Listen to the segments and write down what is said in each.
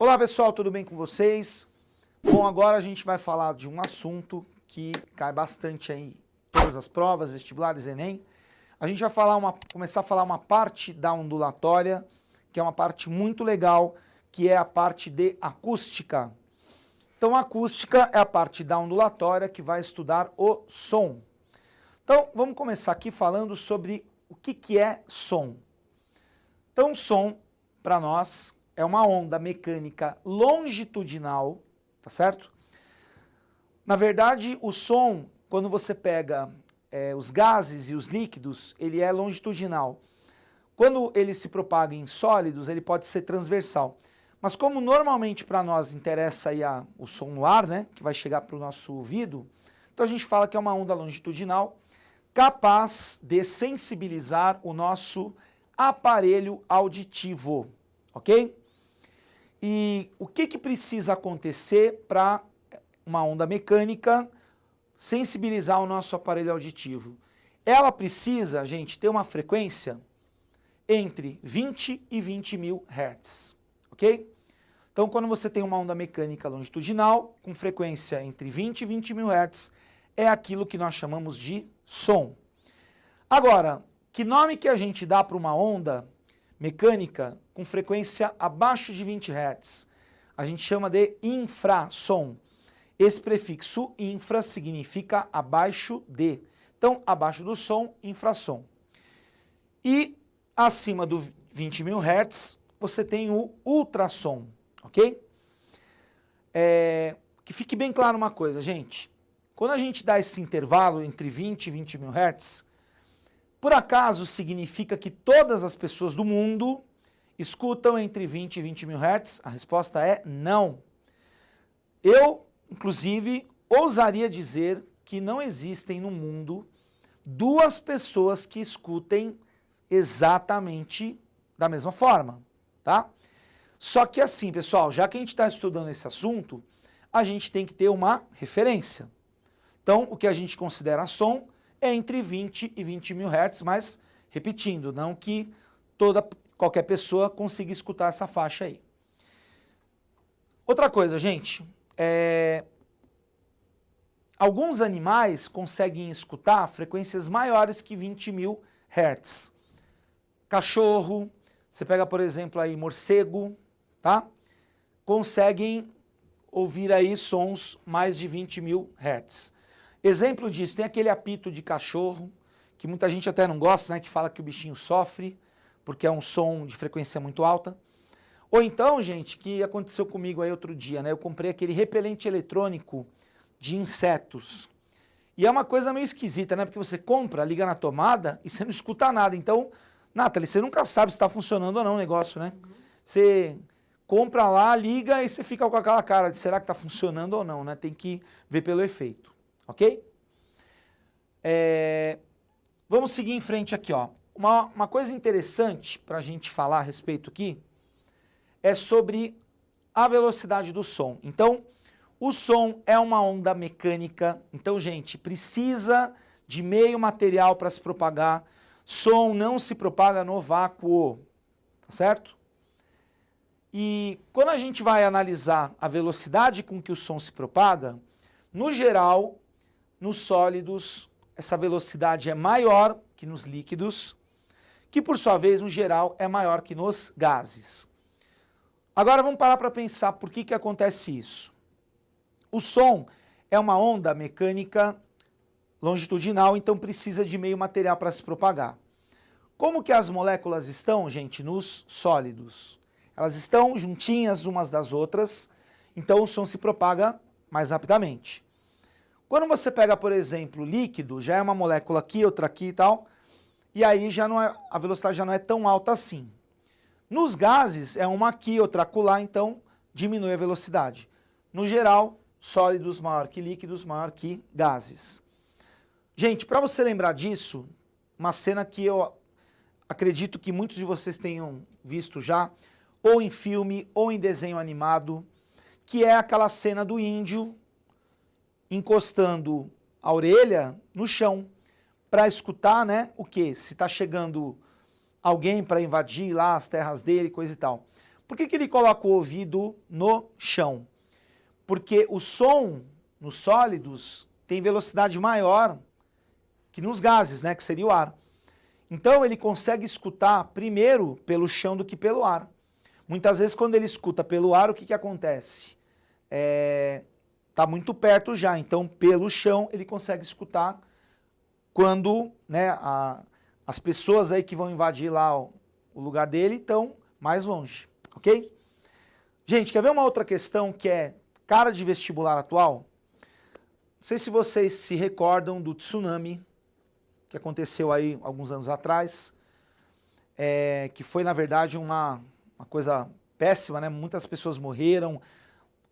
Olá pessoal, tudo bem com vocês? Bom, agora a gente vai falar de um assunto que cai bastante aí em todas as provas, vestibulares, Enem. A gente vai começar a falar uma parte da ondulatória, que é uma parte muito legal, que é a parte de acústica. Então, a acústica é a parte da ondulatória que vai estudar o som. Então, vamos começar aqui falando sobre o que é som. Então, som, para nós, é uma onda mecânica longitudinal, tá certo? Na verdade, o som, quando você pega os gases e os líquidos, ele é longitudinal. Quando ele se propaga em sólidos, ele pode ser transversal. Mas como normalmente para nós interessa aí o som no ar, né, que vai chegar para o nosso ouvido, então a gente fala que é uma onda longitudinal capaz de sensibilizar o nosso aparelho auditivo, ok? E o que precisa acontecer para uma onda mecânica sensibilizar o nosso aparelho auditivo? Ela precisa, gente, ter uma frequência entre 20 e 20 mil Hz, ok? Então, quando você tem uma onda mecânica longitudinal, com frequência entre 20 e 20 mil Hz, é aquilo que nós chamamos de som. Agora, que nome que a gente dá para uma onda mecânica com frequência abaixo de 20 Hz? A gente chama de infrassom. Esse prefixo infra significa abaixo de. Então, abaixo do som, infrassom. E acima do 20 mil Hz, você tem o ultrassom, ok? Que fique bem claro uma coisa, gente. Quando a gente dá esse intervalo entre 20 e 20 mil Hz, por acaso significa que todas as pessoas do mundo escutam entre 20 e 20 mil Hz? A resposta é não. Eu, inclusive, ousaria dizer que não existem no mundo duas pessoas que escutem exatamente da mesma forma, tá? Só que assim, pessoal, já que a gente está estudando esse assunto, a gente tem que ter uma referência. Então, o que a gente considera som é entre 20 e 20 mil Hz, mas, repetindo, não que qualquer pessoa consiga escutar essa faixa aí. Outra coisa, gente, alguns animais conseguem escutar frequências maiores que 20 mil Hz. Cachorro, você pega, por exemplo, aí morcego, tá? Conseguem ouvir aí sons mais de 20 mil Hz. Exemplo disso, tem aquele apito de cachorro, que muita gente até não gosta, né? Que fala que o bichinho sofre, porque é um som de frequência muito alta. Ou então, gente, que aconteceu comigo aí outro dia, né? Eu comprei aquele repelente eletrônico de insetos. E é uma coisa meio esquisita, né? Porque você compra, liga na tomada e você não escuta nada. Então, Nathalie, você nunca sabe se está funcionando ou não o negócio, né? Você compra lá, liga e você fica com aquela cara de será que está funcionando ou não, né? Tem que ver pelo efeito, ok? Vamos seguir em frente aqui, ó. Uma coisa interessante para a gente falar a respeito aqui é sobre a velocidade do som. Então, o som é uma onda mecânica. Então, gente, precisa de meio material para se propagar. Som não se propaga no vácuo, tá certo? E quando a gente vai analisar a velocidade com que o som se propaga, no geral, nos sólidos, essa velocidade é maior que nos líquidos, que por sua vez, no geral, é maior que nos gases. Agora vamos parar para pensar por que acontece isso. O som é uma onda mecânica longitudinal, então precisa de meio material para se propagar. Como que as moléculas estão, gente, nos sólidos? Elas estão juntinhas umas das outras, então o som se propaga mais rapidamente. Quando você pega, por exemplo, líquido, já é uma molécula aqui, outra aqui e tal, e aí a velocidade já não é tão alta assim. Nos gases, é uma aqui, outra acolá, então diminui a velocidade. No geral, sólidos maior que líquidos, maior que gases. Gente, para você lembrar disso, uma cena que eu acredito que muitos de vocês tenham visto já, ou em filme, ou em desenho animado, que é aquela cena do índio encostando a orelha no chão, para escutar, né, o quê? Se está chegando alguém para invadir lá as terras dele, coisa e tal. Por que ele coloca o ouvido no chão? Porque o som nos sólidos tem velocidade maior que nos gases, né, que seria o ar. Então ele consegue escutar primeiro pelo chão do que pelo ar. Muitas vezes quando ele escuta pelo ar, o que acontece? Tá muito perto já, então pelo chão ele consegue escutar quando, né, as pessoas aí que vão invadir lá o lugar dele estão mais longe, ok? Gente, quer ver uma outra questão que é cara de vestibular atual? Não sei se vocês se recordam do tsunami que aconteceu aí alguns anos atrás, que foi, na verdade, uma coisa péssima, né? Muitas pessoas morreram,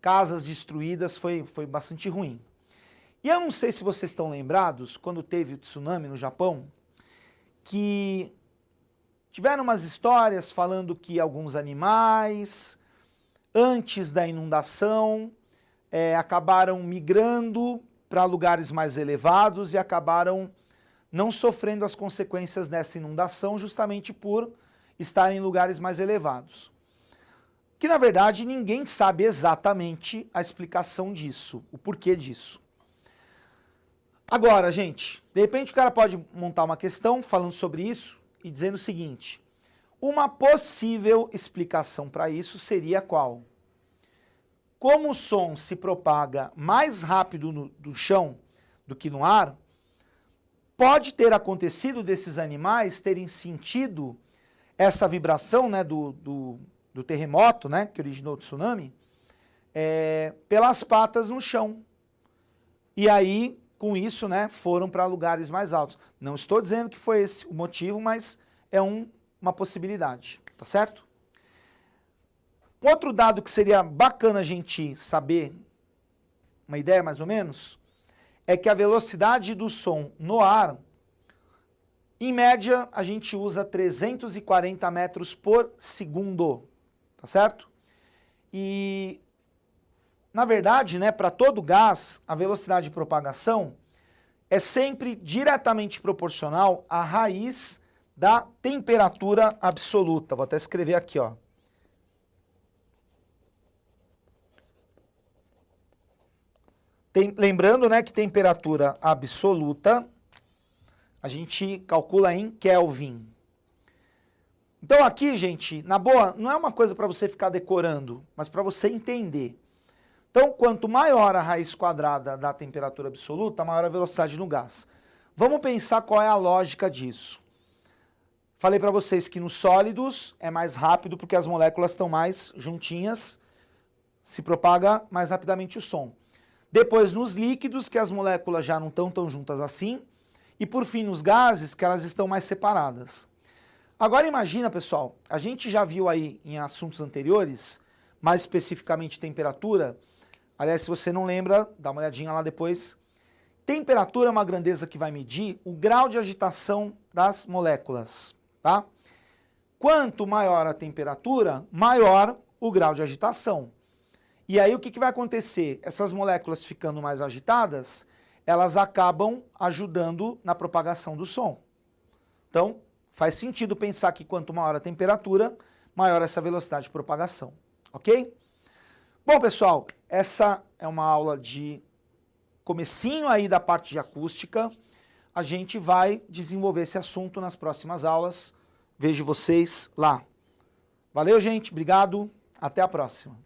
casas destruídas, foi bastante ruim. E eu não sei se vocês estão lembrados, quando teve o tsunami no Japão, que tiveram umas histórias falando que alguns animais, antes da inundação, acabaram migrando para lugares mais elevados e acabaram não sofrendo as consequências dessa inundação justamente por estarem em lugares mais elevados. Que, na verdade, ninguém sabe exatamente a explicação disso, o porquê disso. Agora, gente, de repente o cara pode montar uma questão falando sobre isso e dizendo o seguinte: uma possível explicação para isso seria qual? Como o som se propaga mais rápido no chão do que no ar, pode ter acontecido desses animais terem sentido essa vibração, né, do terremoto, né, que originou o tsunami, pelas patas no chão. E aí, com isso, né, foram para lugares mais altos. Não estou dizendo que foi esse o motivo, mas é uma possibilidade, tá certo? Outro dado que seria bacana a gente saber, uma ideia mais ou menos, é que a velocidade do som no ar, em média, a gente usa 340 metros por segundo, tá certo? E, na verdade, né, para todo gás, a velocidade de propagação é sempre diretamente proporcional à raiz da temperatura absoluta. Vou até escrever aqui, ó. Lembrando, né, que temperatura absoluta a gente calcula em Kelvin. Então aqui, gente, na boa, não é uma coisa para você ficar decorando, mas para você entender. Então, quanto maior a raiz quadrada da temperatura absoluta, maior a velocidade no gás. Vamos pensar qual é a lógica disso. Falei para vocês que nos sólidos é mais rápido porque as moléculas estão mais juntinhas, se propaga mais rapidamente o som. Depois nos líquidos, que as moléculas já não estão tão juntas assim. E por fim nos gases, que elas estão mais separadas. Agora imagina, pessoal, a gente já viu aí em assuntos anteriores, mais especificamente temperatura. Aliás, se você não lembra, dá uma olhadinha lá depois. Temperatura é uma grandeza que vai medir o grau de agitação das moléculas, tá? Quanto maior a temperatura, maior o grau de agitação. E aí o que vai acontecer? Essas moléculas ficando mais agitadas, elas acabam ajudando na propagação do som. Então, faz sentido pensar que quanto maior a temperatura, maior essa velocidade de propagação, ok? Bom, pessoal, essa é uma aula de comecinho aí da parte de acústica. A gente vai desenvolver esse assunto nas próximas aulas. Vejo vocês lá. Valeu, gente. Obrigado. Até a próxima.